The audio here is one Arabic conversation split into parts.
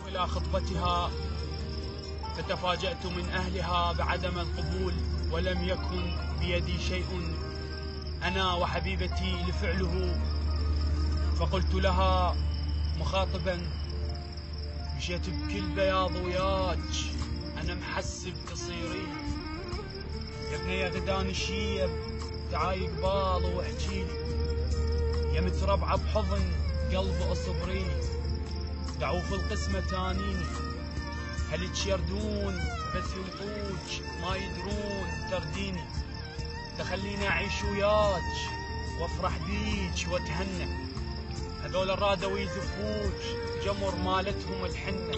إلى خطبتها فتفاجأت من أهلها بعدم القبول، ولم يكن بيدي شيء أنا وحبيبتي لفعله. فقلت لها مخاطبا: مشيت بكل بياض وياك، أنا محسب تصيري يا ابني يا غدان الشيب، تعاي قبال واحجيلي يا متربعة بحضن قلب اصبري، دعوف القسمة تانيني هل تشردون بس يلطوج ما يدرون ترديني، تخليني أعيش وياك وافرح بيك واتهنى، هذول الرادوا يزفوك جمر مالتهم الحنة،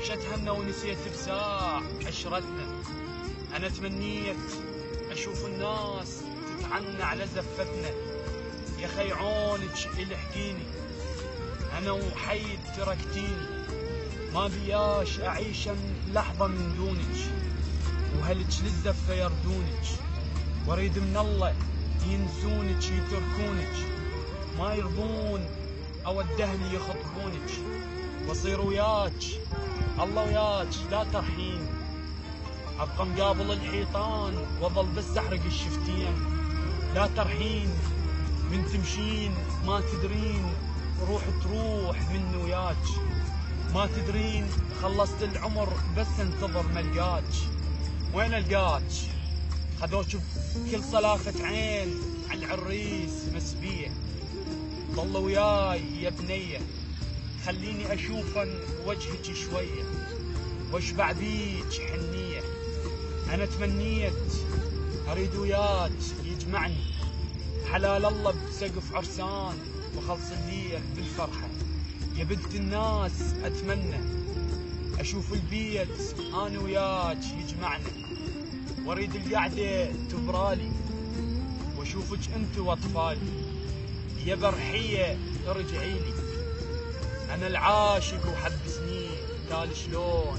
شتهنى ونسيت بساع عشرتنا، أنا تمنيت أشوف الناس تتعنى على زفتنا، يا خي عونك الحقيني أنا وحيد تركتيني، ما بياش أعيش لحظة من دونك، وهلك للزفة يردونك، واريد من الله ينسونك يتركونك، ما يرضون أودهني يخطبونك، واصير وياك الله وياك لا ترحين، أبقى مقابل الحيطان وظل بس أحرق الشفتين، لا ترحين من تمشين ما تدرين روح تروح من وياك، ما تدرين خلصت العمر بس انتظر ملقاك، وين القاك؟ خذوك بكل صلاخة عين على العريس مسبية، ضل وياي يا بنية خليني أشوفن وجهك شوية واشبع بيك حنية، أنا تمنيت أريد وياك يجمعني حلال الله بسقف عرسان وخلص الليل بالفرحة، يا بنت الناس أتمنى أشوف البيت أنا وياك يجمعنا، واريد القعدة تبرالي واشوفك انت واطفالي، يا برحية ارجعيلي، أنا العاشق وحب سنين تالي شلون